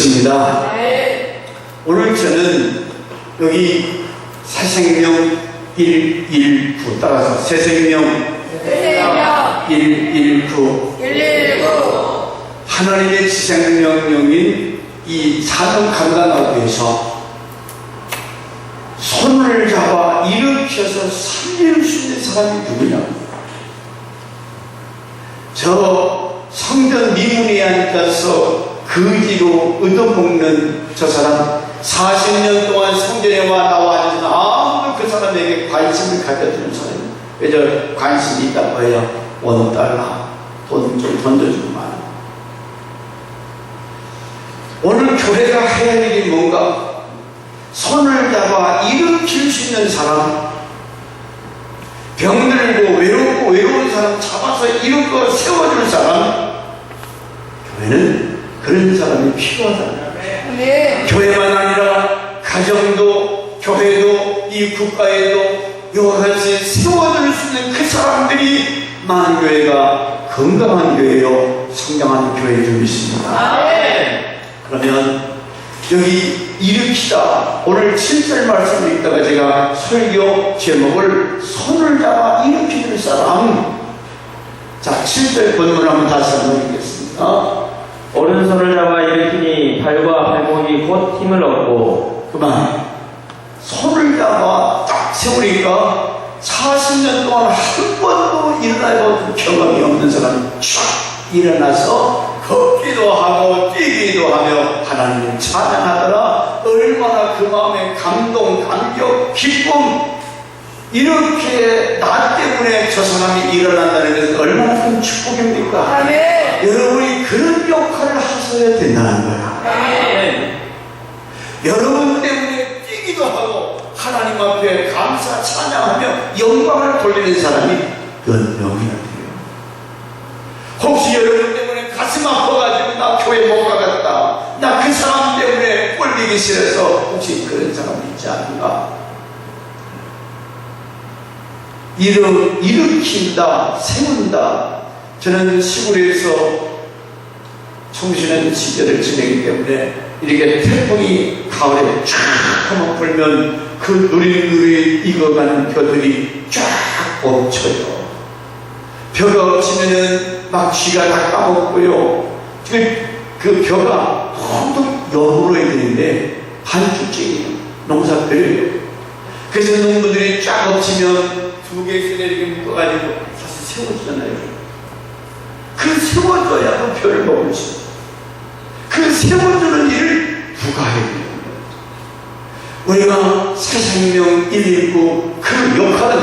입니다. 오늘 저는 여기 새생명 119 따라서 새생명 119 하나님의 지생명령인 이 사명 감당하기 위해서 손을 잡아 일으켜서 살릴 수 있는 사람이 누구냐? 저 성전 미문에 앉아서 거지로 얻어먹는 저 사람, 40년 동안 성전에와 나와 앉아서 아무도 그 사람에게 관심을 가져주는 사람이 왜 저 관심이 있다고 해요? $1 돈 좀 던져주고만. 오늘 교회가 해야 할 일이 뭔가? 손을 잡아 일으킬 수 있는 사람, 병들고 외로운 사람 잡아서 일으켜 세워줄 사람, 교회는 그런 사람이 필요하다. 교회만 아니라 가정도, 교회도, 이 국가에도 이와 같이 세워줄 수 있는 그 사람들이 많은 교회가 건강한 교회요, 성장하는 교회인 줄 믿습니다. 그러면 여기 일으키다, 오늘 7절 말씀을 읽다가 제가 설교 제목을 손을 잡아 일으키는 사람. 자, 7절 본문을 한번 다시 한번 읽겠습니다. 오른손을 잡아 일으키니 발과 발목이 곧 힘을 얻고. 그만. 손을 잡아 딱 세우니까 40년 동안 한 번도 일어나본 경험이 없는 사람이 쫙 일어나서 걷기도 하고 뛰기도 하며 하나님을 찬양하더라. 얼마나 그 마음에 감동, 감격, 기쁨, 이렇게 나 때문에 저 사람이 일어난다는 것은 얼마나 큰 축복입니까? 여러분이 그런 역할을 하셔야 된다는 거야. 여러분 때문에 뛰기도 하고 하나님 앞에 감사 찬양하며 영광을 돌리는 사람이 몇 명이나 돼요. 혹시 여러분 때문에 가슴 아파가지고 나 교회 못 가겠다, 나 그 사람 때문에 꼴리기 싫어서 혹시 그런 사람이 있지 않은가? 일으킨다, 세운다. 저는 시골에서 청소년 시절을 지내기 때문에 이렇게 태풍이 가을에 쫙 한번 불면 그 누리누리 익어가는 벼들이 쫙 엎쳐요. 벼가 엎치면은 막 쥐가 다 까먹고요. 그 벼가 너무 여물어야 되는데 반죽쟁이에요. 농사들이에요. 그래서 농부들이 쫙 엎치면 두 개씩 이렇게 묶어가지고 다시 세워주잖아요. 그 세워줘야 그 벼를 먹을지. 그 세워주는 일을 누가 해야 돼요? 우리가 새생명 119 그 역할은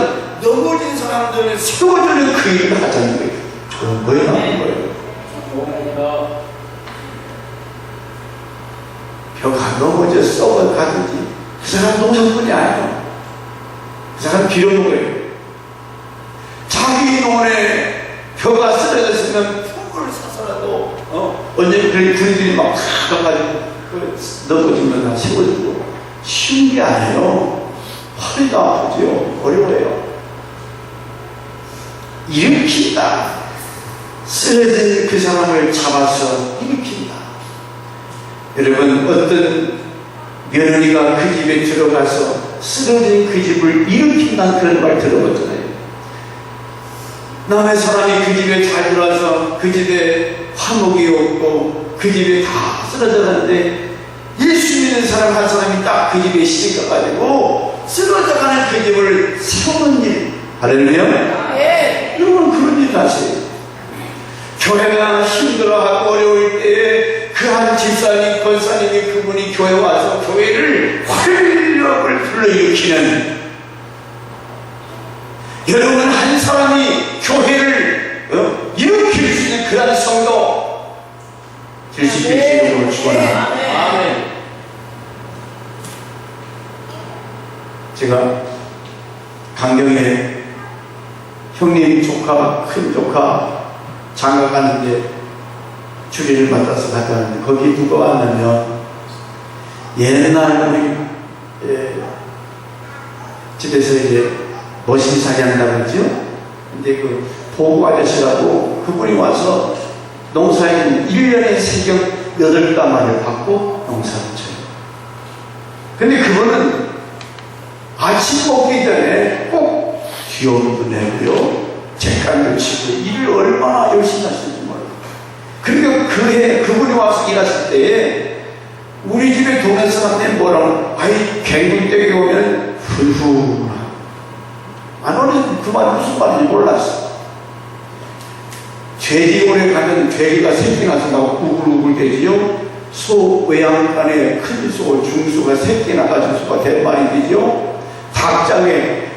넘어진 사람들을 세워주는 그 일을 하자는 거예요. 그건 뭐에 나오는 거예요? 벼가 넘어져 썩어가든지 그 사람 농사꾼이 아니에요. 그 사람 빌어먹어요. 자기 논에 벼가 쓰러졌으면 품을 사서라도 언제 그런 군인들이 막 가가지고 넘어지면 다 세워주고. 쉬운 게 아니에요. 허리도 아프죠. 어려워요. 일으킨다. 쓰러진 그 사람을 잡아서 일으킨다. 여러분, 어떤 며느리가 그 집에 들어가서 쓰러진 그 집을 일으킨다는 그런 말 들어봤잖아요. 남의 사람이 그 집에 잘 들어와서 그 집에 화목이 없고 그 집에 다 쓰러져가는데 예수 믿는 사람 한 사람이 딱 그 집에 시집가가지고 쓰러져가는 그 집을 세우는 일. 할렐루야? 여러분 그런 일 하세요. 교회가 힘들어하고 어려울 때에 그 한 집사님, 권사님이 그분이 교회 와서 교회를 활력을 불러일으키는, 여러분 한 사람이 교회를 일으킬 수 있는 그런 성도 될 수 있기를 축원합니다. 아멘. 제가 강경에 형님 조카, 큰 조카 장가 가는데 주례를 받아서 갔다 왔는데 거기 누가 왔냐면 옛날 우리 집에서 이제 머신살이 한다고 그러죠. 근데 그 보고 아저씨라고 그분이 와서 농사인 1년에 8가마를 받고 농사를 쳐요. 근데 그거는 아침 먹기 전에 꼭 기업도 내고요, 쟁간도 치고 일을 얼마나 열심히 하시는지 몰라요. 그러니까 그분이 와서 일하실 때에 우리 집에 동네 사람들이 뭐라고, 아이 갱년댁에 오면 훈훈하고, 안 오는 그 말이 무슨 말인지 몰랐어. 돼지원에 가면 돼지가 새끼 낳는다고 우글우글 되지요. 소 외양간에 큰 소, 중소가 새끼 나가지고 소가 대말이 되죠. 닭장에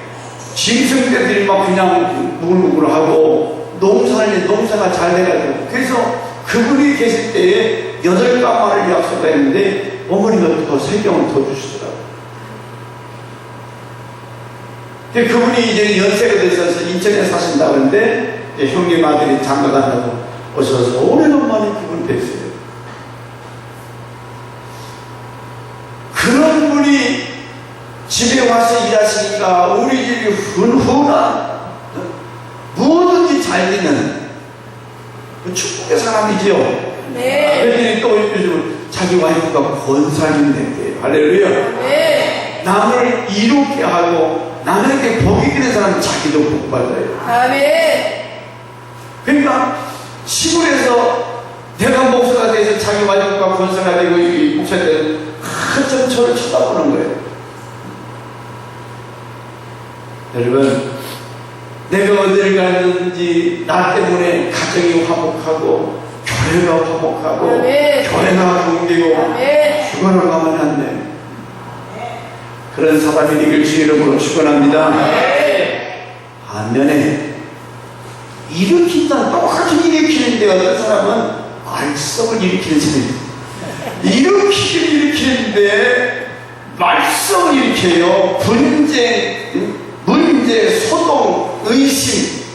짐승들이 막 그냥 우글우글하고 농사가 잘 돼가지고, 그래서 그분이 계실 때에 8가마를 약속했는데 어머니가 더 3경을 더 주시더라고요. 그분이 이제 연세가 되셔서 인천에 사신다고 하는데, 형님 아들이 장가 간다고 오셔서 오래간만에 그분 뵀어요. 그런 분이 집에 와서 일하시니까 우리 집이 훈훈한, 뭐든지 잘 되는 축복의 사람이지요. 네. 그랬더니 또 요즘 자기 와이프가 권사님 됐대요. 할렐루야. 네. 남을 이롭게 하고 남에게 복이 되는 사람은 자기도 복 받아요. 아멘. 그러니까 시골에서 내가 목사가 돼서 자기 와이프가 권사가 되고 이 목사가 되면 한참 저를 쳐다보는 거예요. 여러분, 내가 어디를 가든지 나 때문에 가정이 화목하고 교회가 화목하고 아멘. 교회가 공되고 아멘. 휴가를 가면 안 돼. 그런 사람이 되길 주 이름으로 축원합니다. 반면에 일으킨다, 똑같은 일으키는데 어떤 사람은 말썽을 일으키는 사람이 일으키는데 말썽을 일으켜요. 분쟁, 문제, 소동, 의심,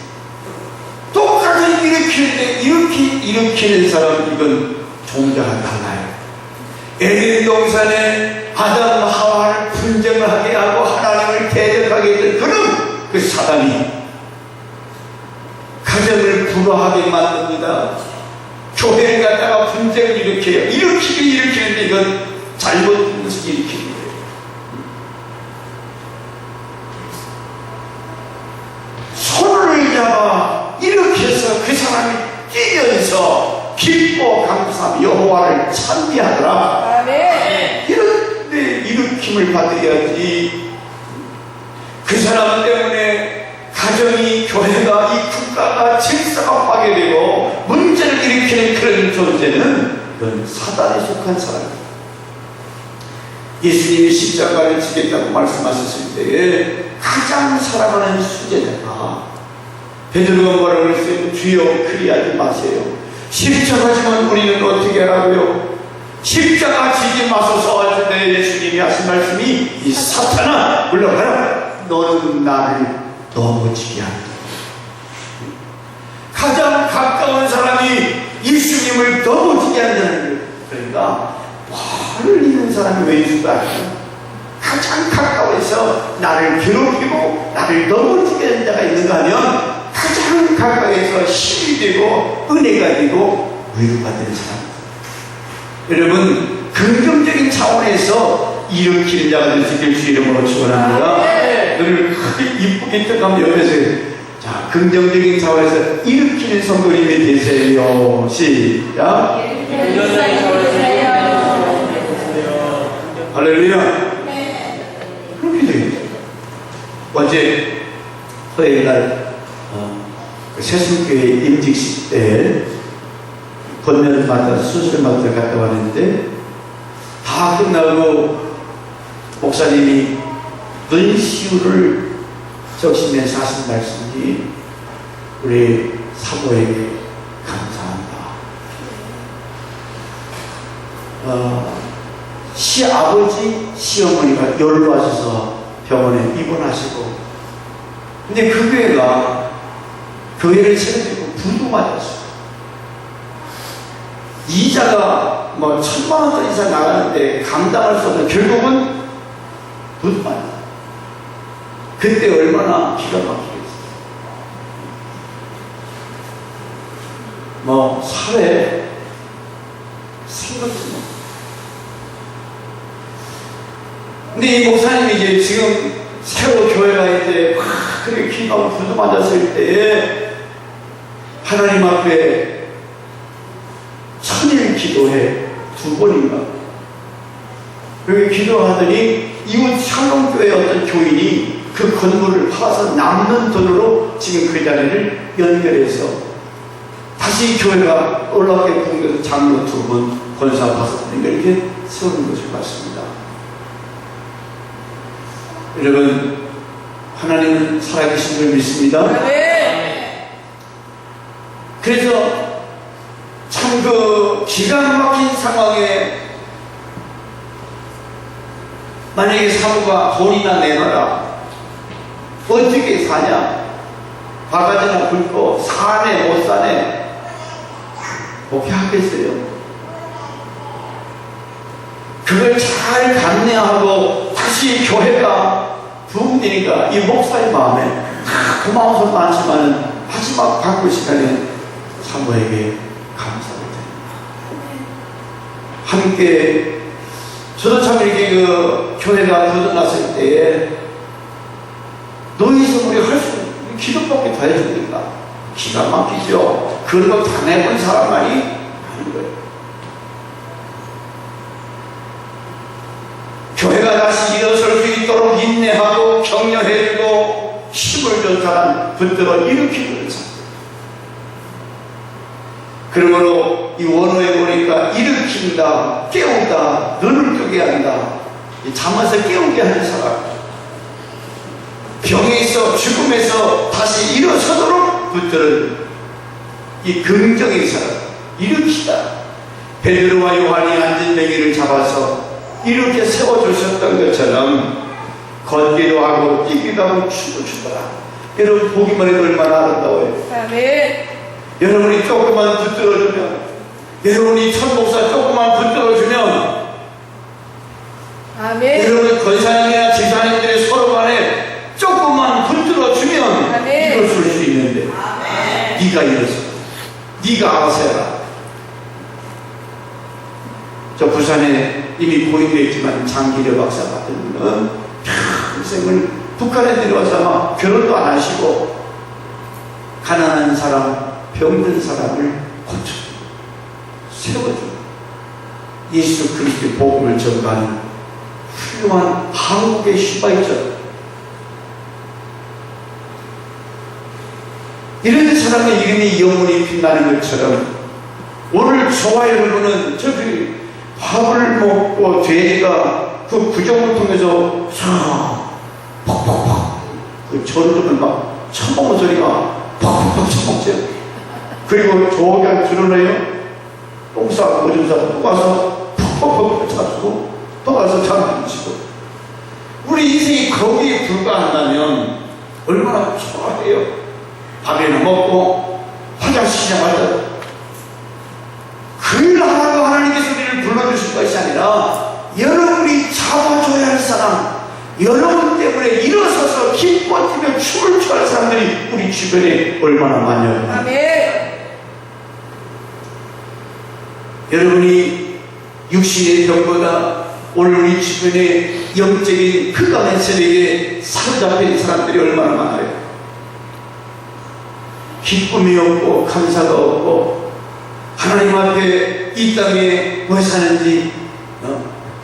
똑같은 일으키는데 일으키는 사람, 이건 종자가 달라요. 에덴 동산에 아담 하와를 분쟁을 하게 하고 하나님을 대적하게 했던 그 사단이 가정을 불화하게 만듭니다. 교회를 갖다가 분쟁을 일으켜요. 일으키는데 이건 잘못 것을 일으키는 거예요. 손을 잡아 일으켜서 그 사람이 뛰면서 기뻐 감사하며 여호와를 찬미하더라. 아멘. 이런데 일으킴을 받아야지. 그 사람 때문에 가정이, 교회가, 이 국가가 질서가 파괴되고 문제를 일으키는 그런 존재는 그건 사단에 속한 사람이에요. 예수님이 십자가를 지겠다고 말씀하셨을 때에 가장 사랑하는 수제자가 베드로가 뭐라고 그랬어요? 주여 그리하지 마세요. 십자가 지면 우리는 어떻게 하라고요? 십자가 지지 마소서 할 때 예수님이 하신 말씀이, 이 사탄아 물러가라. 너는 나를 넘어지게 한다. 가장 가까운 사람이 예수님을 넘어지게 한다는 거예요. 그러니까 화를 내는 사람이 왜 있을까? 가장 가까워서 나를 괴롭히고 나를 넘어지게 하는 자가 있는가 하면 가장 가까이서 힘이 되고 은혜가 되고 위로가 되는 사람. 여러분, 긍정적인 차원에서 일으키는 자가 될 수 있길 주 이름으로 축원합니다. 너를 크게 이쁘게 뜻하면 옆에서, 자, 긍정적인 차원에서 일으키는 성도님이 되세요. 시작. 할렐루야. 그렇게 되겠죠. 어제 토요일날 세순교회 임직식 때 권면마다 수술마다 갔다 왔는데, 다 끝나고 목사님이 눈시울을 적시면서 하신 말씀이, 우리 사모에게 감사한다. 시아버지, 시어머니가 연로하셔서 병원에 입원하시고, 근데 그 교회가 교회를 차려주고 부도 맞았어요. 이자가 뭐 1,000만 원 이상 나가는데 감당할 수 없는, 결국은 부도 맞았어요. 그때 얼마나 기가 막히겠어요. 죽었어요. 근데 이 목사님이 이제 지금 새로 교회가 이제 막 그렇게 기가 부두맞았을 때에 하나님 앞에 천일 기도해 2번인가 그렇게 기도하더니 이웃 샬롬교회 어떤 교인이 그 건물을 파서 남는 돈으로 지금 그 자리를 연결해서 다시 교회가 올라가게 공개해서 장로 2분, 권사 5분 이렇게 세우는 것을 봤습니다. 여러분, 하나님은 살아계신 걸 믿습니다. 그래서 참 그 기가 막힌 상황에 만약에 사모가 돈이나 내놔라 어떻게 사냐 바가지나 긁고 사네 못 사네 어떻게 하겠어요? 그걸 잘 감내하고 다시 교회가 부흥되니까 이 목사의 마음에 고마워서 많지만 마지막 바꿀 시간에 사모에게 감사를 드립니다. 함께 저도 참 이렇게 그 교회가 거듭났을 때에 노예에서 우리 할 수 있는 기도밖에 더 해줍니까? 기가 막히죠. 그런 거 다 내본 사람만이 하는 거예요. 교회가 다시 일어설 수 있도록 인내하고 격려해주고 힘을 준 사람 붙들어 일으키는 사람. 그러므로 이 원어에 보니까 일으킨다, 깨우다, 눈을 뜨게 한다. 잠에서 깨우게 하는 사람. 병에서 죽음에서 다시 일어서도록 붙들은 이 긍정의 사람. 일으키다. 베드로와 요한이 앉은 뱅이를 잡아서 이렇게 세워주셨던 것처럼 걷기도 하고 뛰기도 하고 춤을 추더라. 여러분 보기만 해도 얼마나 아름다워요. 아멘. 여러분이 조금만 붙들어주면, 여러분이 천목사 조금만 붙들어주면, 아멘. 여러분의 권사님이나 지사님들이 서로 간에 조금만 붙들어주면 아멘. 일어설 수 있는데, 네가 일어서, 네가 알아서 해라. 저 부산에 이미 보이게 있지만 장기려 박사 같은 분은 평생을 북한에 내려와서 아마 결혼도 안 하시고 가난한 사람, 병든 사람을 고쳐주고 세워주고 예수 그리스도의 복음을 전가하는 훌륭한 한국의 슈바이처. 이런 사람의 이름이 영원히 빛나는 것처럼 오늘 저와 여러분은 저기 밥을 먹고 돼지가 그 구정을 통해서 퍽퍽퍽 그 저를 막 처먹은 소리가 퍽퍽퍽 처먹죠. 그리고 저기 드러내요. 똥 싸고 오줌 싸고 또 가서 퍽퍽퍽 차주고 또 가서 잠을 치고 우리 인생이 거기에 불과한다면 얼마나 좋아해요. 밥이나 먹고 화장실이나 그 하나도 하나님께서 우리를 불러주실 것이 아니라 여러분이 잡아줘야 할 사람, 여러분 때문에 일어서서 기뻐 뛰며 춤을 춰할 사람들이 우리 주변에 얼마나 많냐고요. 아멘. 여러분이 육신의 병보다 오늘 우리 주변에 영적인 흑암의 세력에 사로잡힌 사람들이 얼마나 많아요. 기쁨이 없고 감사가 없고 하나님 앞에 이 땅에 왜 사는지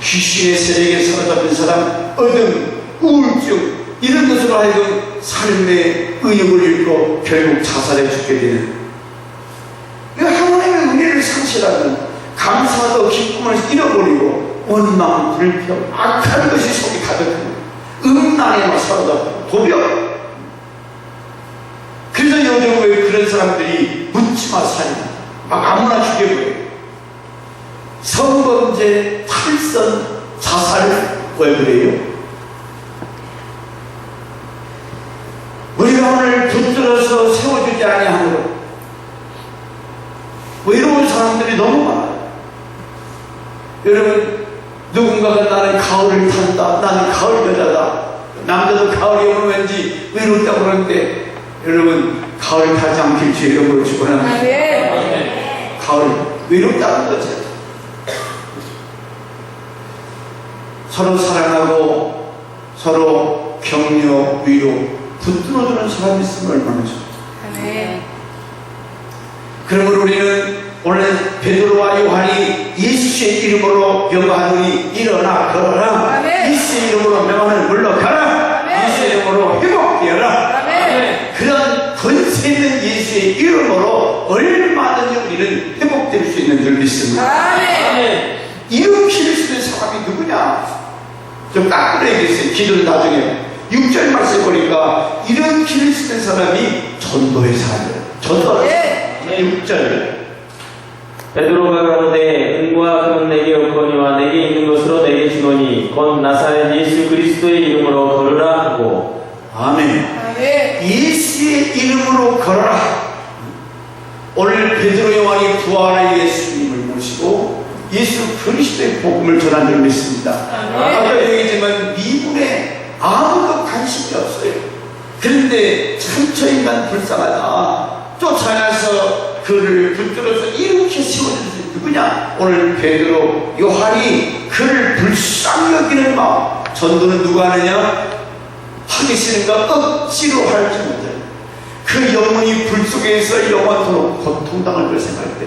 귀신의 세력에 사로잡힌 사람, 어둠, 우울증 이런 것으로 하여금 삶의 의욕을 잃고 결국 자살해 죽게 되는 하나님의 은혜를 상실하는 감사도 기쁨을 잃어버리고 원망, 불평, 악한 것이 속에 가득한 음란에만 사로잡히고 도벽. 그래서 요즘 왜 그런 사람들이 묻지마 살인 막 아무나 죽여버려요. 성범죄, 탈선, 자살 왜 그래요? 우리가 오늘 붙들어서 세워주지 아니하므로 외로운 사람들이 너무 많아요. 여러분 누군가가 나는 가을을 탄다, 나는 가을 여자다, 남자도 가을이 오면 왠지 외롭다고 그러는데 여러분 가을 타지 않길 주의 이름으로 축원합니다. 가을 외롭다는 거죠. 서로 사랑하고 서로 격려, 위로, 붙들어주는 사람이 있으면 얼마나 좋을까. 아멘. 그러므로 우리는 오늘 베드로와 요한이 예수의 이름으로 명하노니 일어나 걸어라. 아멘. 예수의 이름으로 명하는 물러가라. 아멘. 예수의 이름으로 회복되어라. 아멘. 그런 권세 있는 예수의 이름으로 얼마든지 우리는 회복될 수 있는 줄 믿습니다. 아멘. 일으킬 수 있는 사람이 누구냐? 좀 딱 그래야겠어요. 기도를 나중에 6절 말씀 보니까 일으킬 수 있는 사람이 전도의 사람이에요. 전도를 예. 6절. 베드로가 가로되 은과 금은 내게 없거니와 내게 있는 것으로 내게 주노니 곧 나사렛 예수 그리스도의 이름으로 걸으라 하고. 아멘. 아멘. 예수의 이름으로 걸어라. 오늘 베드로 요한이 부활의 예수님을 모시고 예수 그리스도의 복음을 전한 줄 믿습니다. 아까 얘기했지만 미국에 아무도 관심이 없어요. 그런데 참 저 인간 불쌍하다. 쫓아가서 그를 붙들어서 이렇게 세워주는 누구냐? 오늘 베드로 요한이 그를 불쌍히 여기는 마음. 전도는 누가 하느냐? 하기 싫은 거 억지로 할지 못해. 그 영혼이 불 속에서 영원토록 고통당할 걸 생각할 때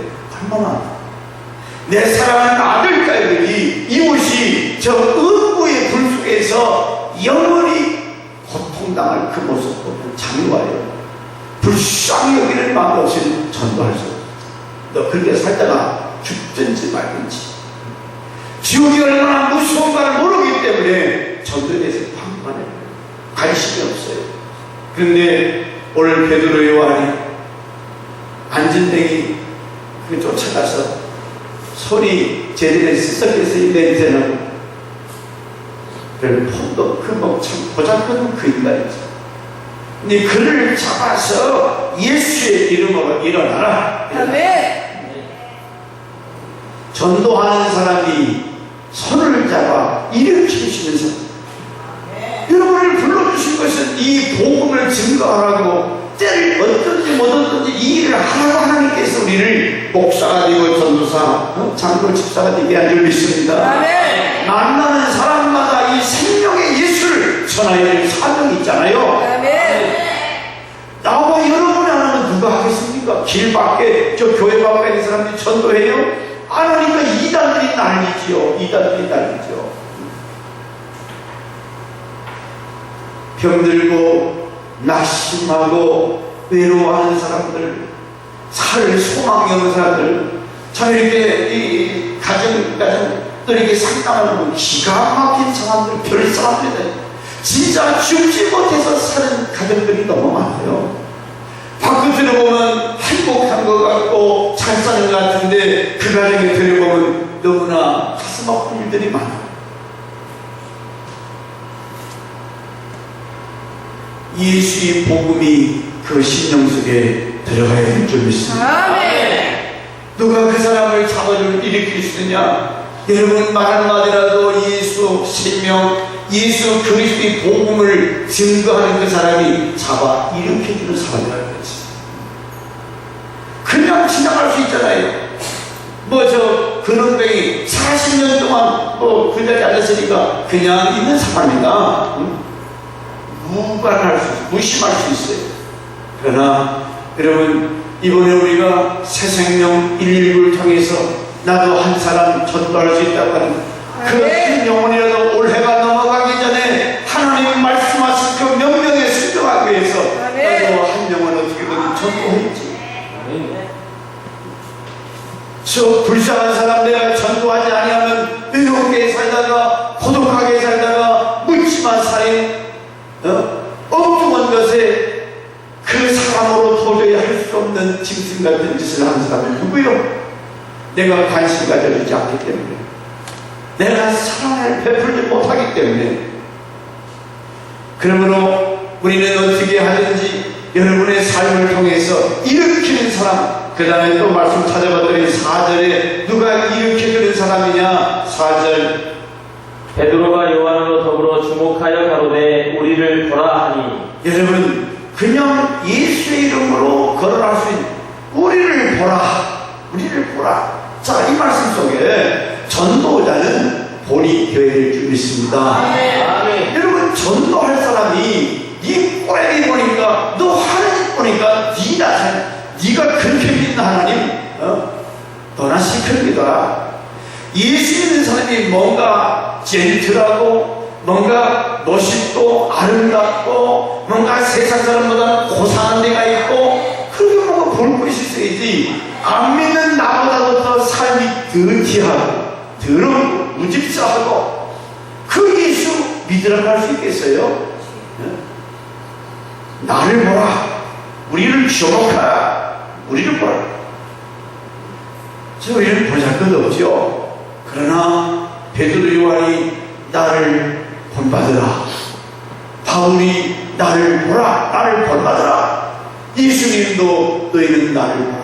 얼마나 내 사랑하는 아들 딸들이 이웃이 저 음부의 불 속에서 영원히 고통당할 그 모습 보면 잠이 와요. 불쌍히 여기는 마음 없이는 전도할 수 없어. 너 그렇게 살다가 죽든지 말든지 지옥이 얼마나 무서운가를 모르기 때문에 전도에 대해서 방관해요. 관심이 없어요. 그런데 오늘 베드로 요한이 안진뱅이 그 쫓아가서 손이 제대로 씻었겠어 이 냄새나고 그걸 폰도 그뭐참 보잘것없는 그 인간이죠. 근데 그를 잡아서 예수의 이름으로 일어나라. 아멘. 전도하는 사람이 손을 잡아 일으킬 수 있는 사람. 여러분을 불러주신 것은 이 복음을 증거하라고 때를 어떤지 못 어떤지 이 일을 하라고 하나님께서 우리를 목사가 되고 전도사, 장로 집사가 되게 한 줄 믿습니다. 아멘. 만나는 사람마다 이 생명의 예수를 전해야 될 사명이 있잖아요. 아멘. 나와 여러분이 안 하면 누가 하겠습니까? 길 밖에 저 교회 밖에 있는 사람들이 전도해요? 안 하니까 이단들이 난리지요. 이단들이 난리죠. 병들고 낙심하고 외로워하는 사람들, 살 소망이 없는 사람들, 참 이렇게 이 가정들에게 상담하는 기가 막힌 사람들, 별 사람들, 진짜 죽지 못해서 사는 가정들이 너무 많아요. 바깥으로 보면 행복한 것 같고 잘 사는 것 같은데 그 가정에 들어보면 너무나 가슴 아픈 일들이 많아요. 예수의 복음이 그 심령 속에 들어가야 될 줄 믿습니다. 아멘. 누가 그 사람을 잡아줄 일으킬 수 있느냐? 여러분 말 한마디라도 예수 생명, 예수 그리스도의 복음을 증거하는 그 사람이 잡아 일으켜주는 사람이라는 거지. 그냥 지나갈 수 있잖아요. 뭐 저 근원병이 40년 동안 뭐 그 자리에 앉았으니까 그냥 있는 사람인가? 무관할 수 있어요. 무심할 수 있어요. 그러나 여러분 이번에 우리가 새 생명 119를 통해서 나도 한 사람 전도할 수 있다고 하는 그 한 영혼이라도 올해가 넘어가기 전에 하나님이 말씀하신 그 명령에 순종하기 위해서 나도 한 영혼 어떻게든 전도해야지. 저 불쌍한 사람 내가 전도하지 아니하면 외롭게 살다가 고독하게 살다가 묻지마 살인 엉뚱한 것에 그 사람으로 도저히 할 수 없는 짐승 같은 짓을 하는 사람이 누구요? 내가 관심 가져주지 않기 때문에, 내가 사랑을 베풀지 못하기 때문에. 그러므로 우리는 어떻게 하든지 여러분의 삶을 통해서 일으키는 사람, 그 다음에 또 말씀 찾아봤더니 4절에 누가 일으켜주는 사람이냐? 4절 베드로가 요한으로 더불어 주목하여 가로되 우리를 보라 하니. 여러분 그냥 예수의 이름으로 걸어갈 수 있는 우리를 보라, 우리를 보라. 자, 이 말씀 속에 전도자는 본이 교회를 줄 믿습니다. 아멘. 여러분, 전도할 사람이 이 꼬라지 보니까, 너 하나님 보니까 네가 그렇게 믿는 하나님 너나 시킵니다. 예수 믿는 사람이 뭔가 젠틀하고 뭔가 멋있고 아름답고 뭔가 세상 사람보다는 고상한 데가 있고 그렇게 뭔가 볼 것이 있어야지. 안 믿는 나보다도 더 삶이 더티하고 더럽고 무집사하고 그 예수 믿으라고 할 수 있겠어요? 나를 보라, 우리를 주목하라, 우리를 보라. 저희는 보잘것없죠. 그러나 베드로 요한이 나를 본받으라, 바울이 나를 보라, 나를 본받으라, 예수님도 너희는 나를 보라.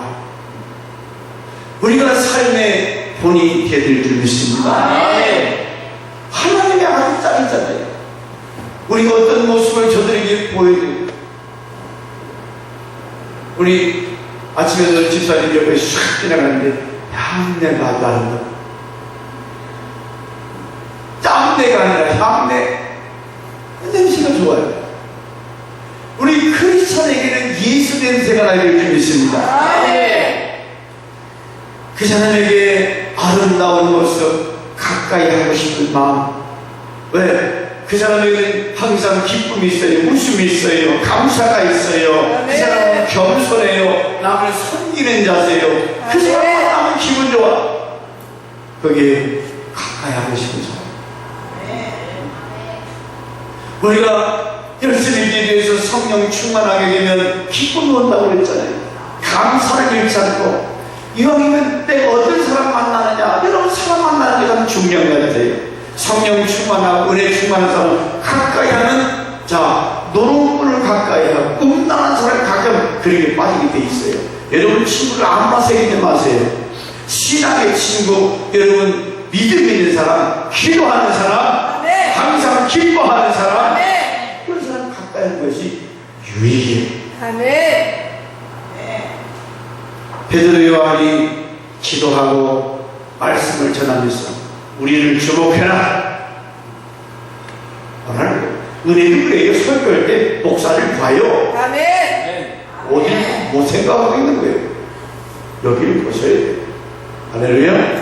우리가 삶의 본이 되어질 줄 믿습니다. 하나님의 아들 짝이잖아요. 우리가 어떤 모습을 저들에게 보여줘요. 우리 아침에도 집사님 옆에 싹 지나가는데 향내가 아주 아름다워. 짬내가 아니라 향내. 냄새가 좋아요. 우리 크리스천에게는 예수 냄새가 나길 줄 믿습니다. 그 사람에게 아름다운 모습, 가까이 하고 싶은 마음. 왜? 그 사람에게는 항상 기쁨이 있어요, 웃음이 있어요, 감사가 있어요. 그 사람은 겸손해요, 남을 섬기는 자세요. 그 사람은 남은 기분 좋아. 거기에 가까이 하고 싶은 사람. 우리가 열심히 기도해서 성령 충만하게 되면 기쁨이 온다고 그랬잖아요. 감사를 잃지 않고. 이왕이면 내가 어떤 사람 만나느냐, 여러분 사람 만나는 게 참 중요한 것 같아요. 성령 충만하고 은혜 충만한 사람 가까이 하면, 자, 노는 분을 가까이 하고 음란한 사람 가까이 하면 그렇게 빠지게 돼 있어요. 여러분 친구를 안 마세게 마세요. 신앙의 친구, 여러분 믿음 있는 사람, 기도하는 사람, 항상 기뻐하는 사람, 그런 사람 가까이 하는 것이 유익이에요. 베드로 요한이 기도하고 말씀을 전하면서 우리를 주목해라. 오늘 은혜는 그래요. 설교할 때 목사를 봐요. 어디 못 생각하고 있는 거예요. 여기를 보셔야 돼요. 할렐루야.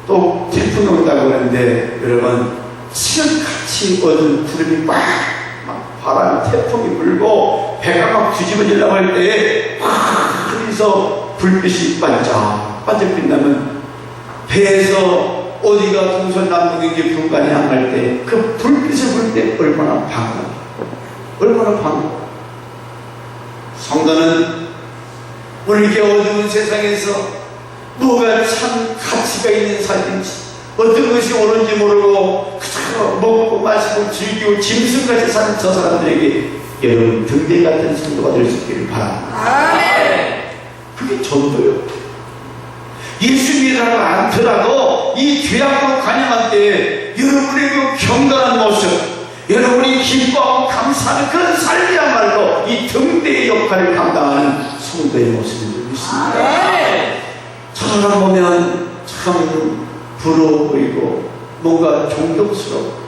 또 태풍이 온다고 하는데 여러분, 시간같이 어두운 구름이 막 바람이 태풍이 불고 배가 막 뒤집어지려고 할 때에 거기서 불빛이 반짝반짝 빛나면 배에서 어디가 동서남북인지 분간이 안 갈 때 그 불빛을 볼 때 얼마나 반가워, 얼마나 반가워. 성도는 오늘 이렇게 어두운 세상에서 뭐가 참 가치가 있는 삶인지, 어떤 것이 옳은지 모르고 그저 먹고 마시고 즐기고 짐승같이 사는 저 사람들에게 여러분 등대 같은 성도가 될 수 있기를 바랍니다. 그게 전도요. 예수 믿으라고 않더라도 이 죄악으로 간영할 때 여러분의 그 경건한 모습, 여러분이 기뻐하고 감사하는 그런 삶이야말로 이 등대의 역할을 감당하는 성도의 모습인 줄 믿습니다. 저 사람 보면 참 부러워 보이고 뭔가 존경스러워.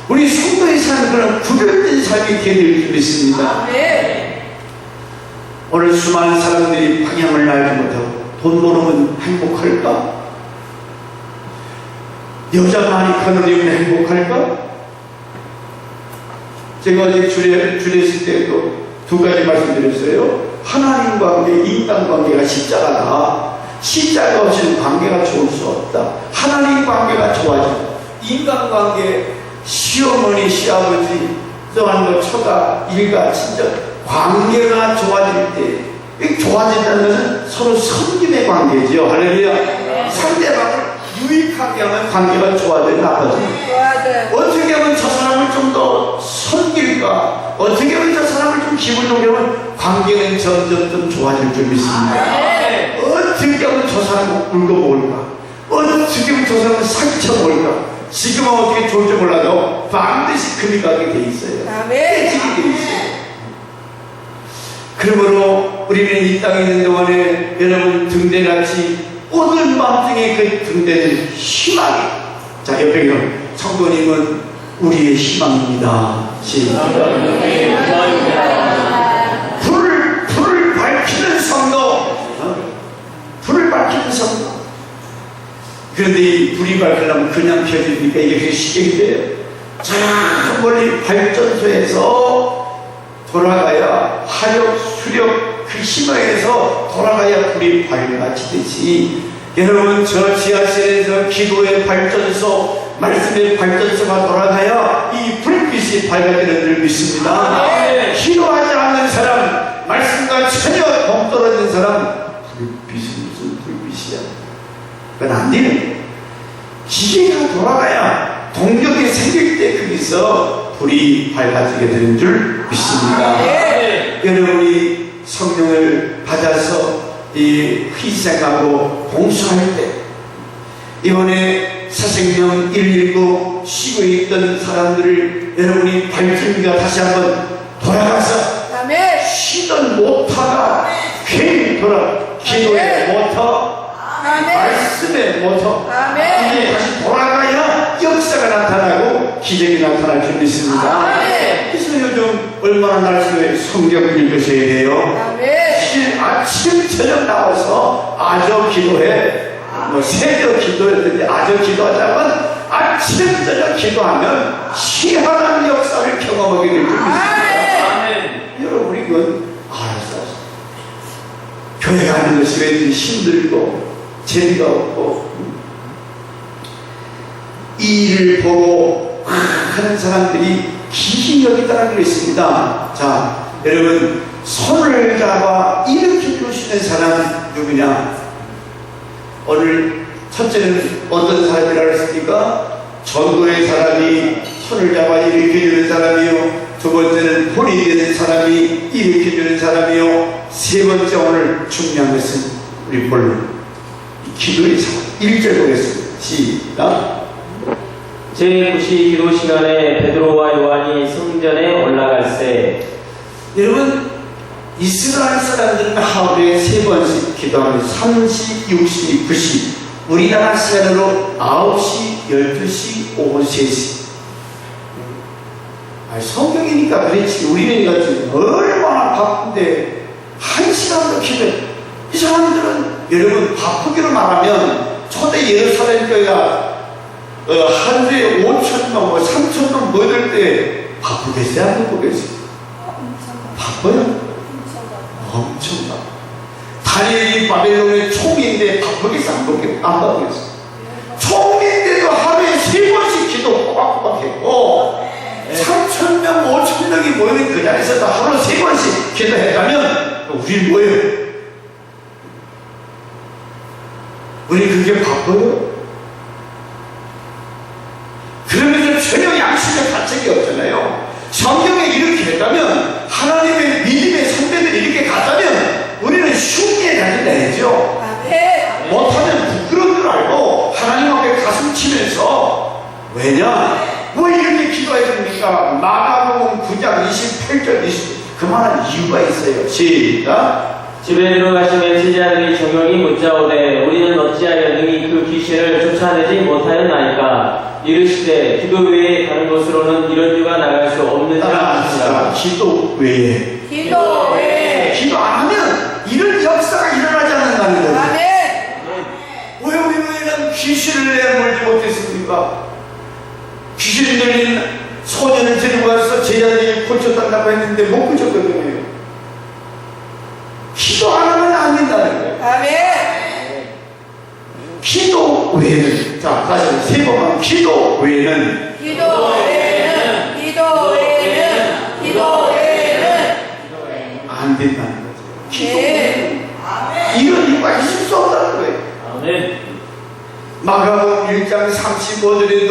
우리 성도의 삶은 그런 구별된 삶이 되길 줄 믿습니다. 오늘 수많은 사람들이 방향을 알지 못하고 돈 벌으면 행복할까? 여자 많이 거느리면 행복할까? 제가 어제 주례했을 때도 두 가지 말씀드렸어요. 하나님 관계, 인간 관계가 십자가다. 십자가 없이는 관계가 좋을 수 없다. 하나님 관계가 좋아지고 인간 관계, 시어머니, 시아버지, 또한 뭐 처가, 일가, 친척 관계가 좋아질 때, 이 좋아진다는 것은 서로 섬김의 관계죠. 할렐루야. 상대방을 유익하게 하면 관계가 좋아져요, 나빠져요. 어떻게 하면 저 사람을 좀 더 섬길까? 어떻게 하면 저 사람을 좀 기분 좋게 하면 관계는 점점 좀 좋아질 줄 믿습니다. 어떻게 하면 저 사람을 울고볼까? 어떻게 하면 저 사람을 상처볼까? 지금은 어떻게 좋을지 몰라도 반드시 금이 가게 돼 있어요. 깨지게 돼 있어요. 그러므로 우리는 이 땅에 있는 동안에 여러분 등대같이 오늘 밤중에 그 등대는 희망이. 자, 옆에 그럼 성도님은 우리의 희망입니다. 시작. 불을 밝히는 성도. 불을 밝히는 성도. 그런데 이 불이 밝히려면 그냥 켜집니까? 이게 쉽게 돼요. 저 멀리 발전소에서 돌아가야 화력, 수력, 그 희망에서 돌아가야 불이 밝아지듯이 여러분 저 지하실에서 기도의 발전소, 말씀의 발전소가 돌아가야 이 불빛이 밝아지는 줄 믿습니다. 기도하지 않는 사람, 말씀과 전혀 동떨어진 사람, 불빛은 무슨 불빛이야? 그건 안 되는 거예요. 기계가 돌아가야 동력이 생길 때 거기서 불이 밝아지게 되는 줄 믿습니다. 여러분이 성령을 받아서 이 희생하고 봉사할 때 이번에 사생명 119 쉬고 있던 사람들을 여러분이 발전기가 다시 한번 돌아가서 쉬던 모터가 괜히 돌아 기도의 모터, 말씀의 모터 이제 다시 돌아가야 역사가 나타나고 기적이 나타날 줄 믿습니다. 그래서 요즘 얼마나 날씨에 성경 읽으셔야 돼요. 아침 저녁 나와서 아저 기도해, 뭐 새벽 기도했더니 아저 기도하자면 아침 저녁 기도하면 희한한 역사를 경험하게 될 줄 믿습니다. 여러분 이건 알았어. 교회 가는 것이 왠지 힘들고 재미가 없고 이 일을 보고 하는 사람들이 기히 여기다라는 게 있습니다. 자, 여러분 손을 잡아 일으켜 주시는 사람 누구냐? 오늘 첫째는 어떤 사람이라고 했습니까? 전도의 사람이 손을 잡아 일으켜 주는 사람이요, 두 번째는 본이 되는 사람이 일으켜 주는 사람이요, 세 번째 오늘 중요한 것은 우리 본론 기도의 사람. 1절 보겠습니다. 시작. 제9시 기도 시간에 베드로와 요한이 성전에 올라갈새. 여러분 이스라엘 사람들은 하루에 3번씩 기도하는 3시, 6시, 9시, 우리나라 시간으로 9시, 12시, 오후 3시. 성경이니까 그렇지 우리는 같이 얼마나 바쁜데 1시간도 기도해. 이 사람들은 여러분 바쁘기로 말하면 초대 예루살렘 교회가 하루에 5,000명, 3,000명 모일 때 바쁘겠어요? 안 바쁘겠어요? 바빠요? 엄청 바빠. 다니엘이 바벨론의 총리인데 바쁘겠어? 안 바쁘겠어? 총리인데도 하루에 3번씩 기도 꼬박꼬박 했고 3,000명, 5,000명이 모이는 그 자리에서 하루 3번씩 기도했다면 우리 뭐예요? 우리 그게 바빠요? 그러면서 전혀 양심의 가책이 없잖아요. 성경에 이렇게 했다면, 하나님의 믿음의 선배들이 이렇게 갔다면 우리는 흉기에 다닌다야죠. 못하면 부끄러운 줄 알고 하나님 앞에 가슴 치면서, 왜냐? 왜 이렇게 기도해야 됩니까? 마가복음 9장 28절 20절 그만한 이유가 있어요. 시작. 집에 들어가시면 제자들이 종용이 묻자오되 우리는 어찌하여 능히 그 귀신을 쫓아내지 못하였나이까? 이르시되 기도 외에 다른 곳으로는 이런 유가 나갈 수 없느니라 하시니라. 기도 외에. 기도 외에. 기도 안 하면 이런 역사가 일어나지 않는다는 거예요. 왜 우리는 귀신을 내몰지 못했습니까? 귀신 들린 소년을 데리고 와서 제자들이 고쳤다고 했는데 못 고쳤거든요. 기도 안 하면 안 된다는 거예요. 기도 외에는, 자, 다시 세 번만, 기도 외에는, 안 된다는 거죠. 기도 외에는. 이런 이유가 있을 수 없다는 거예요. 아멘. 마가복음 1장 35절에도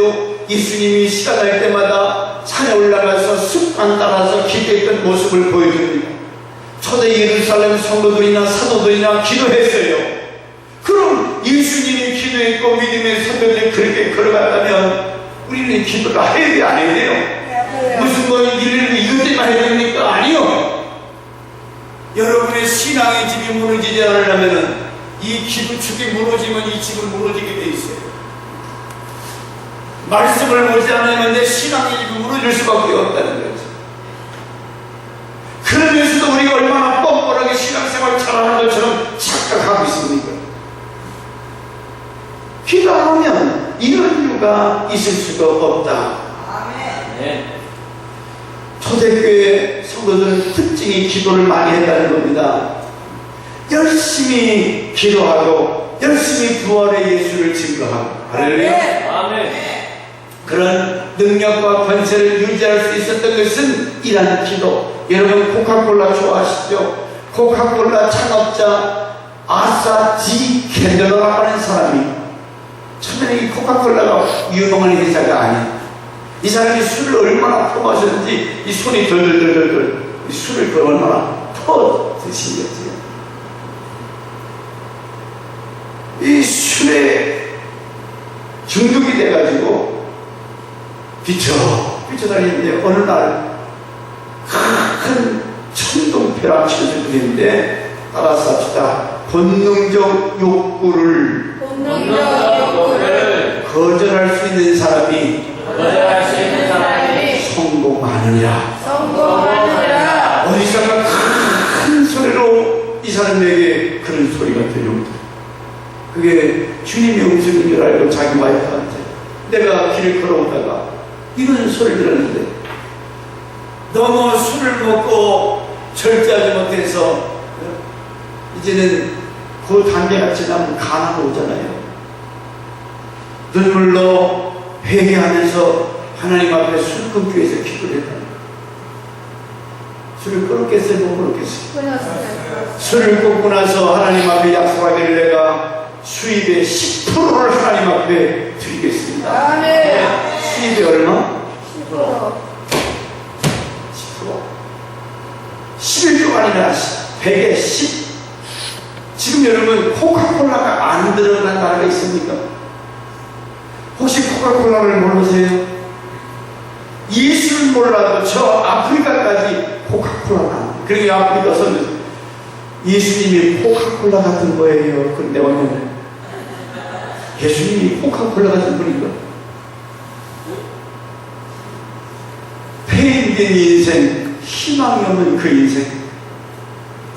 예수님이 시간 날 때마다 산에 올라가서 습관 따라서 기도했던 모습을 보여줍니다. 초대 예루살렘 성도들이나 사도들이나 기도했어요. 그럼 예수님이 기도했고 믿음의 선배들이 그렇게 걸어갔다면 우리는 기도를 해야 돼, 안 해야 돼요? 무슨 뭐 일을 이것 때문에 해야 됩니까? 아니요. 여러분의 신앙의 신앙의 집이 무너지지 않으려면 이 기도축이 무너지면 이 집은 무너지게 돼 있어요. 말씀을 보지 않으면 내 신앙의 집이 무너질 수밖에 없다는 거죠. 그러면서도 우리가 얼마나 뻔뻔하게 신앙생활을 잘하는 것처럼 착각하고 있습니까? 기도 안 하면 이런 이유가 있을 수가 없다. 네. 초대교회 성도들은 특징이 기도를 많이 했다는 겁니다. 열심히 기도하고 열심히 부활의 예수를 증거하고 할렐루야. 아멘. 그런 능력과 권세를 유지할 수 있었던 것은 이러한 기도. 여러분 코카콜라 좋아하시죠? 코카콜라 창업자 아사 지 캔들러라고 하는 사람이 처음에는 이 코카콜라가 유명한 회사가 아니에요. 이 사람이 술을 얼마나 퍼마셨는지 이 손이 덜덜덜덜 이 술을 그 얼마나 퍼 드신 거지. 이 술에 중독이 돼가지고 비쳐다니는데 어느 날 큰 천둥벼락 치는 분인데 따라서 합시다. 본능적 욕구를 거절할 수 있는 사람이 성공하느니라. 어디선가 큰 소리로 이 사람에게 그런 소리가 들려옵니다. 그게 주님의 음성인 줄 알고 자기 와이프한테 내가 길을 걸어오다가 이런 소리를 들었는데 너무 술을 먹고 절제하지 못해서 이제는 그 단계가 지나면 가나가 오잖아요. 눈물로 회개하면서 하나님 앞에 술 끊기 위해서 기도를 했다. 술을 끊었겠어요? 못 끊었겠어요? 술을 끊고 나서 하나님 앞에 약속하기를 내가 수입의 10%를 하나님 앞에 드리겠습니다. 아멘. 수입이 얼마? 10%. 11조가 아니라 100에 10. 지금 여러분 코카콜라가 안 들어간 나라가 있습니까? 혹시 코카콜라를 모르세요? 예수를 몰라도 저 아프리카까지 코카콜라가 안 돼. 그러니까 아프리카 선수 예수님이 코카콜라 같은 거예요. 그런데 오늘 예수님이 코카콜라 같은 분인가? 폐인된 인생, 희망이 없는 그 인생,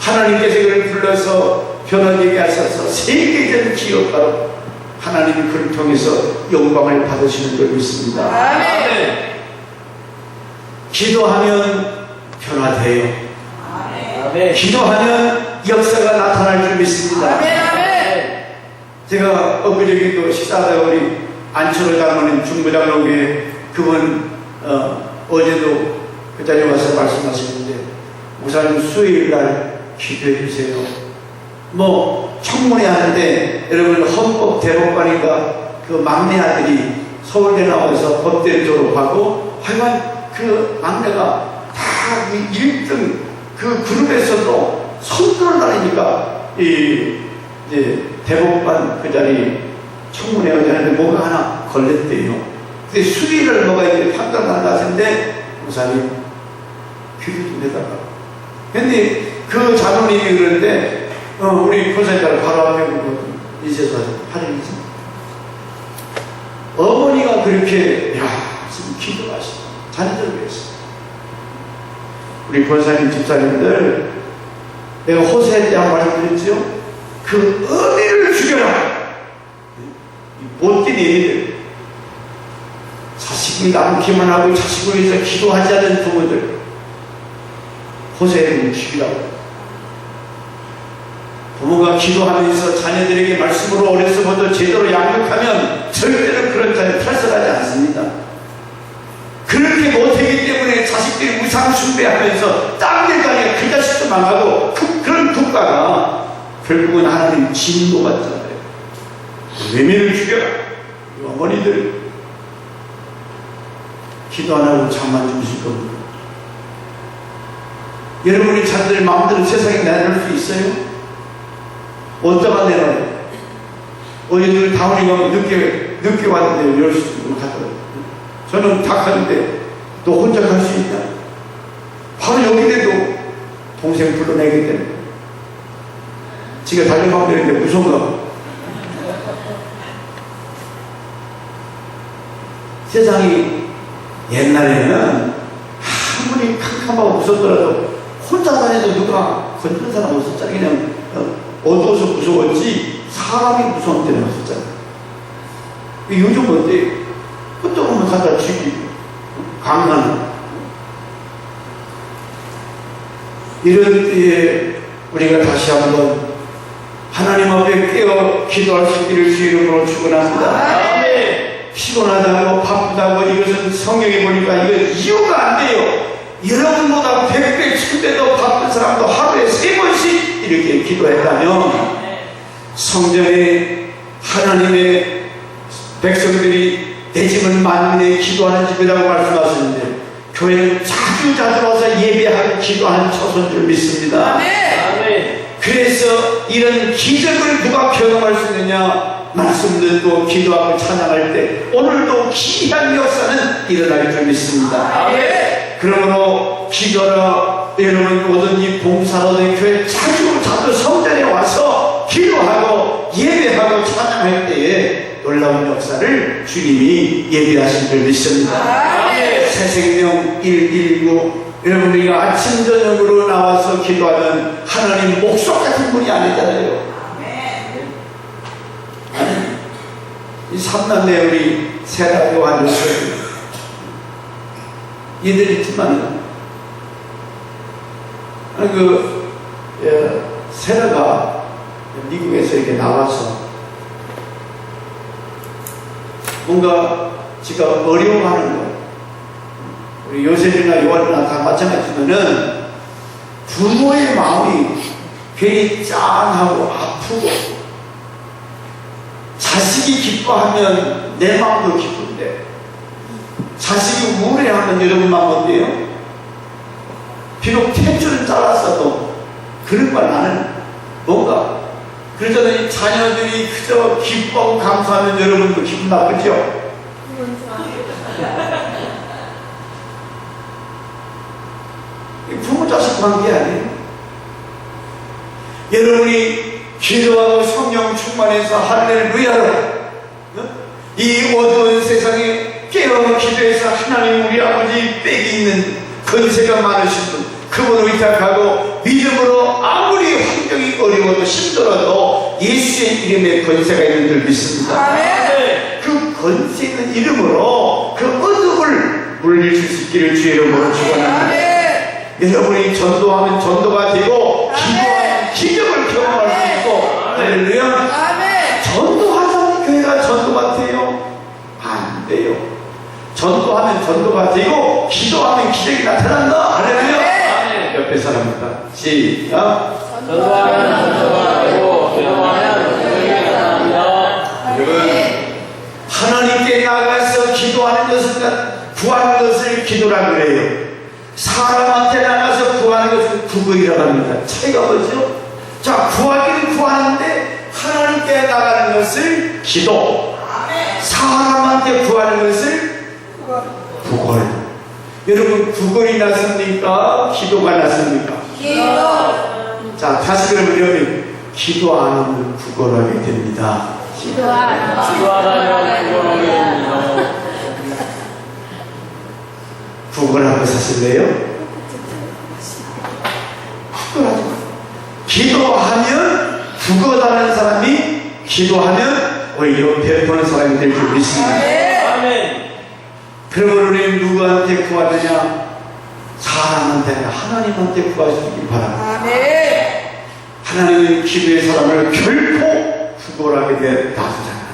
하나님께서 그를 불러서 변화되게 하셔서 세계적 기업가로 하나님이 그를 통해서 영광을 받으시는 걸 믿습니다. 아멘. 기도하면 변화돼요. 아멘. 기도하면 역사가 나타날 줄 믿습니다. 아멘. 제가 엊그저께도 식사하다가 우리 안철호 장로님 중부장로교회 그분 어제도 그 자리에 와서 말씀하시는데 목사님 수요일날 기도해 주세요. 뭐 청문회 하는데 여러분 헌법 대법관인가 그 막내 아들이 서울대 나와서 법대를 졸업하고 하여간 그 막내가 다 1등 그 그룹에서도 선두를 다니니까 이제 대법관 그 자리 청문회 하는데 뭐가 하나 걸렸대요. 근데 수리를 뭐가 이제 판단하는 것 같은데 목사님 기도 좀 해달라고. 근데 그 장로님이 그러는데 우리 권사님들 바로 앞에 이제서 하려니지 어머니가 그렇게 지금 기도하시고 잔절을 했어. 우리 권사님 집사님들 내가 호세에 대한 말씀드렸죠. 그 어미를 죽여라. 못된 애들 자식이 남기만 하고 자식을 위해서 기도하지 않는 부모들 호세를 죽이라고. 부모가 기도하면서 자녀들에게 말씀으로 어려서부터 제대로 양육하면 절대로 그런 자녀 탈선하지 않습니다. 그렇게 못하기 때문에 자식들이 우상 숭배하면서 딴 데가 아니라 그 자식도 망하고 그런 국가가 결국은 하나님 진노 받잖아요. 외미를 죽여라. 어머니들 기도 안 하고 잠만 주무실 겁니다. 여러분이 자들 마음대로 세상에 내놓을 수 있어요? 어쩌가 내놔요? 어제들 다운이 가면 늦게 왔는데 10시쯤 가더라고요. 저는 다 가는데 너 혼자 갈 수 있냐? 바로 여기에도 동생 불러내기 때문에 지가 달려가면 되는데 무서운가? 세상이 옛날에는 아무리 캄캄하고 무섭더라도 혼자 다녀도 누가 건드는 사람 없었잖아. 그냥 어두워서 무서웠지 사람이 무서운 때는 없었잖아. 요즘 어때? 끄떡하면 갖다 죽이고 강간. 이런 때에 우리가 다시 한번 하나님 앞에 깨어 기도할 수 있기를 주 이름으로 축원합니다. 피곤하다고 바쁘다고 이것은 성경에 보니까 이거 이유가 안 돼요. 여러분보다 100배, 1000배 더 바쁜 사람도 하루에 3번씩 이렇게 기도했다면 성전에 하나님의 백성들이 내 집은 만민의 기도하는 집이라고 말씀하셨는데 교회는 자주 와서 예배하고 기도하는 처소인 줄 믿습니다. 그래서 이런 기적을 누가 경험할 수 있느냐? 말씀 듣고 기도하고 찬양할 때 오늘도 기이한 역사는 일어날 줄 믿습니다. 그러므로 기도하러 여러분 오든지 봉사로든 교회 자주 성전에 와서 기도하고 예배하고 찬양할 때에 놀라운 역사를 주님이 예비하신 줄 믿습니다. 새생명 119 여러분 우리가 아침 저녁으로 나와서 기도하는 하나님 목석 같은 분이 아니잖아요. 이 삼남매 우리 세라 요한 요셉 이들 있지만 세라가 미국에서 이렇게 나와서 뭔가 지가 어려워하는 거예요. 우리 요셉이나 요한이나 다 마찬가지지만은 부모의 마음이 괜히 짠하고 아프고 자식이 기뻐하면 내 마음도 기쁜데 자식이 우울해하면 여러분 마음 어때요? 비록 탯줄을 잘랐어도 그런 걸 나는 뭔가 그러잖아요. 자녀들이 그저 기뻐하고 감사하면 여러분도 기분 나쁘죠? 부모 자식 관계 아니에요? 여러분이 기도하고 성령 충만해서 할렐루야로 이 어두운 세상에 깨어 기도해서 하나님 우리 아버지 빽이 있는 건세가 많으신 분 그분을 의탁하고 믿음으로 아무리 환경이 어려워도 힘들어도 예수의 이름에 건세가 있는 줄 믿습니다. 그 건세 있는 이름으로 그 어둠을 물리칠 수 있기를 주의 이름으로 축원합니다. 여러분이 전도하면 전도가 되고 기도하면 기적을 경험할 수 있고 할렐루야. 전도하자면 교회가 전도가 돼요? 안 돼요. 전도하면 전도가 되고 기도하면 기적이 나타난다. 할렐루야. 옆에 사람입니다. 시작. 전도하면 전도가 되고 기도하면 기적이 나타납니다. 여러분 하나님께 나가서 기도하는 것은 구하는 것을 기도라 그래요. 사람한테 나가서 구하는 것은 구걸이라고 합니다. 차이가 뭐죠? 자, 구하기는 구하는데 하나님께 나가는 것을 기도, 사람한테 구하는 것을 구걸. 여러분 구걸이 났습니까? 기도가 났습니까? 기도. 자, 다시 그러면 여러분 기도 안 하면 구걸하게 됩니다. 기도하면 구걸하게 됩니다. 구걸하고 사실래요? 구걸하지 마. 기도하면 구걸하는 사람이 기도하면 오히려 베푸는 사람이 될 줄 믿습니다. 그러면 우리는 누구한테 구하느냐? 사람한테 아니라 하나님한테 구하시기 바랍니다. 하나님은 기도의 사람을 결코 구걸하게 놔두잖아요.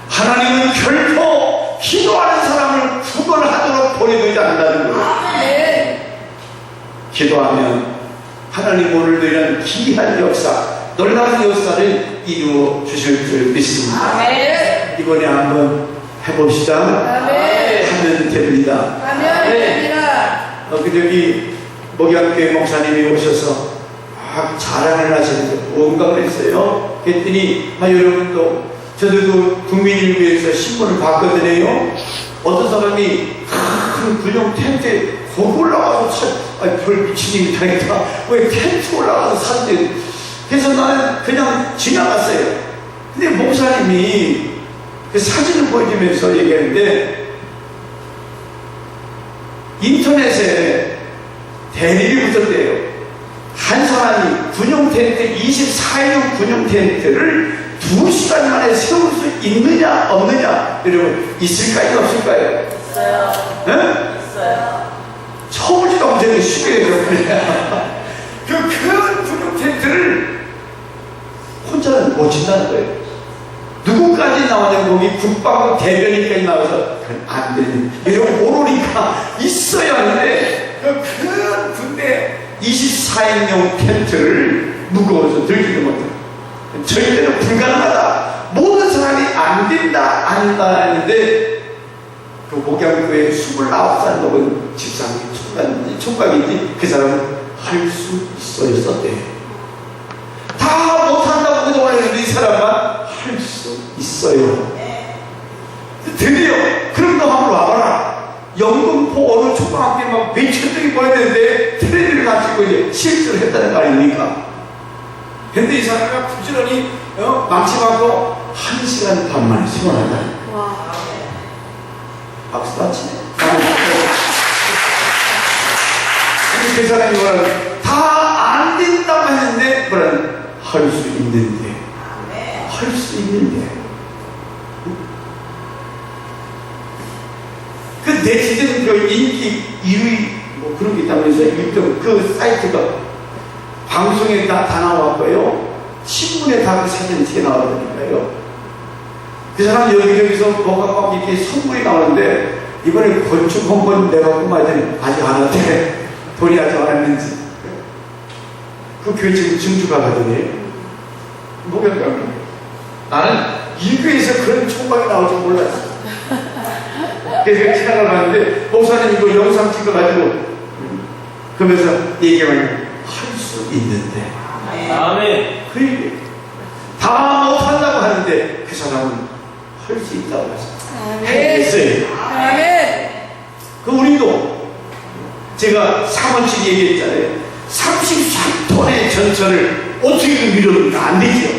하나님은 결코 기도하는 사람을 구걸하도록 보내두지 않는다는 거예요. 기도하면 하나님 오늘도 이런 기이한 역사, 놀라운 역사를 이루어 주실 줄 믿습니다. 이번에 한번 해봅시다. 하면 됩니다. 여기 목양교회 목사님이 오셔서 막 자랑을 하시는데 뭔가 그랬어요. 그랬더니 여러분도 저도 그 국민일보에서 신문을 봤거든요. 어떤 사람이 큰 군용 텐트에 거기 올라가서 별 미친놈이 다니까 왜 텐트 올라가서 사는데 그래서 나는 그냥 지나갔어요. 근데 목사님이 그 사진을 보여주면서 얘기했는데, 인터넷에 대립이 붙었대요. 한 사람이 군용 텐트, 24일 군용 텐트를 2시간 만에 세울 수 있느냐 없느냐. 여러분, 있을까요 없을까요? 있어요. 네? 있어요. 서울지가 엄청 쉽게 되거든요. 그 큰 군용 텐트를 혼자는 못 친다는 거예요. 누구까지 나오냐고 거기 국방부 대변인까지 나와서 안 되는 이런 모르니까 있어야 하는데 그 큰 군대 24인용 텐트를 무거워서 들지도 못해. 절대로 불가능하다. 모든 사람이 안 된다 안 된다 했는데 그 목양교회 29살 먹은 집사님이 총각인지 그 사람은 할 수 있어요 썼대. 다 못한다고 그동안 했는데 이 사람만 할 수 있어요. 드디어 그럼 너 한번 와봐라. 영등포 어느 초등학교에 막 몇천 명이 모여야 되는데 트레이닝을 가지고 이제 실수를 했다는 거 아닙니까? 근데 이 사람이 부지런히 망치받고 1시간 반 만에 생활한다. 와. 박수 다 치네. 그 사람이 뭐라는 다 안 된다고 했는데 뭐라는 할 수 있는데 할 수 있는데 그 네티즌 그 인기 1위 뭐 그런 게 있다면서 일등 그 사이트가 방송에 다 나왔고요. 신문에 다 그 사진 튀어 나오더니까요. 그 사람 여기저기서 뭐가 막 이렇게 선물이 나오는데 이번에 건축 한번 내가 꾸며야 되는 아직 안 왔대. 돈이 아직 안 왔는지. 그 교회 지금 증주 가거든요. 목욕탕. 나는 이 교회에서 그런 총각이 나올 줄 몰랐어. 그래서 지나가 봤는데 목사님 이거 영상 찍어가지고 그러면서 얘기하면 할 수 있는데 아멘. 그 얘기 다 못한다고 하는데 그 사람은 할 수 있다고 했어요. 했어요. 아멘. 그 우리도 제가 3원칙 얘기했잖아요. 33톤의 전철을 어떻게 밀어도 안 되죠.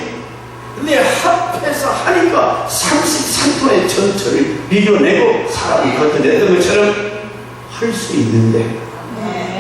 근데 합해서 하니까 33톤의 전철을 밀어내고 사람이 걷어냈던 것처럼 할 수 있는데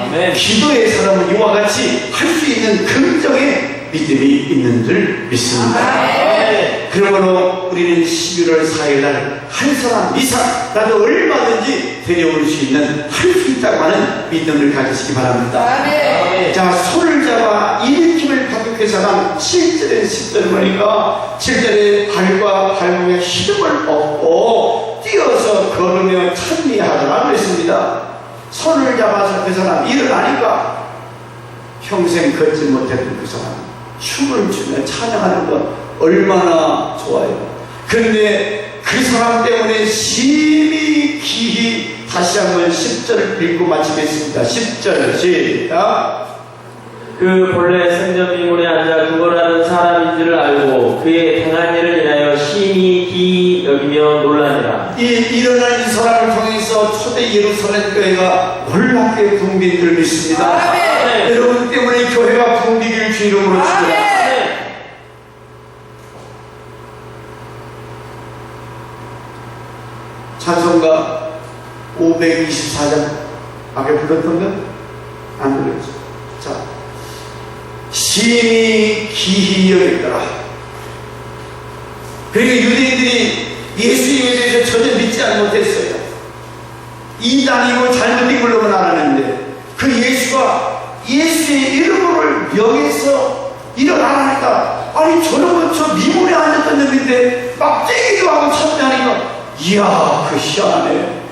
아멘. 기도의 사람은 이와 같이 할 수 있는 긍정의 믿음이 있는 줄 믿습니다. 아멘. 그러므로 우리는 11월 4일날 한 사람 이상 나도 얼마든지 데려올 수 있는 할 수 있다고 하는 믿음을 가지시기 바랍니다. 아멘. 자, 손을 잡아 일으킴을 받게 사람 7절에 10절 보니까 7절에 발과 발목에 힘을 얻고 뛰어서 걸으며 찬미하더라 그랬습니다. 손을 잡아서 그 사람 일어나니까 평생 걷지 못했던 그 사람 춤을 추며 찬양하는 것 얼마나 좋아요. 그런데 그 사람 때문에 심히 기히 다시 한번 10절을 읽고 마치겠습니다. 10절 시작. 그 본래 생전미문에 앉아 구걸하는 사람인 줄을 알고 그의 당한 일을 인하여 심히 기이 여기며 놀라니라. 일어난 이 사람을 통해서 초대 예루살렘 교회가 놀랍게 붐빈 줄 믿습니다. 아멘. 여러분 때문에 교회가 붐비길 주 이름으로 축원합니다. 찬송가 524장 아까 불렀던 것 안 불렀죠. 자, 심히 기히 여겼더라. 그러니까 유대인들이 예수님에 대해서 전혀 믿지 못했어요. 이단이고 잘못된 걸로만 알았는데 그 예수가 예수의 이름을 명해서 일어나라니까 아니 저놈은 저 미문에 앉았던 놈인데 막 떼기도 하고 참여하니까 이야 그 희한하네.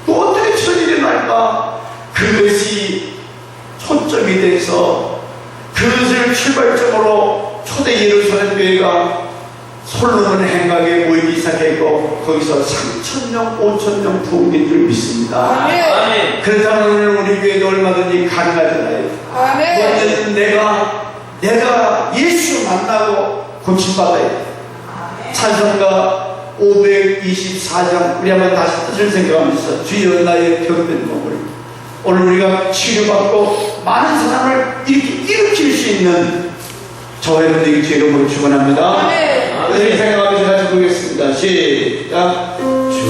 또 어떻게 천일이 날까? 그것이 초점이 돼서 그것을 출발점으로 초대 예루살렘 교회가 솔로몬 행각에 모이기 시작했고 거기서 3,000명, 5,000명 부흥인 줄 믿습니다. 아멘. 그렇다면 오늘 우리 교회도 얼마든지 가능하잖아요. 아멘. 내가 예수 만나고 고침받아야 돼. 찬송가 524장 우리 한번 다시 뜻을 생각하면서 주여 나의 병든 몸을 오늘 우리가 치료받고 많은 사람을 일으킬 수 있는 저와 여러분들 주 이름으로 축원합니다. 아멘. 그래서 생각하면서 같이 부르겠습니다. 시작.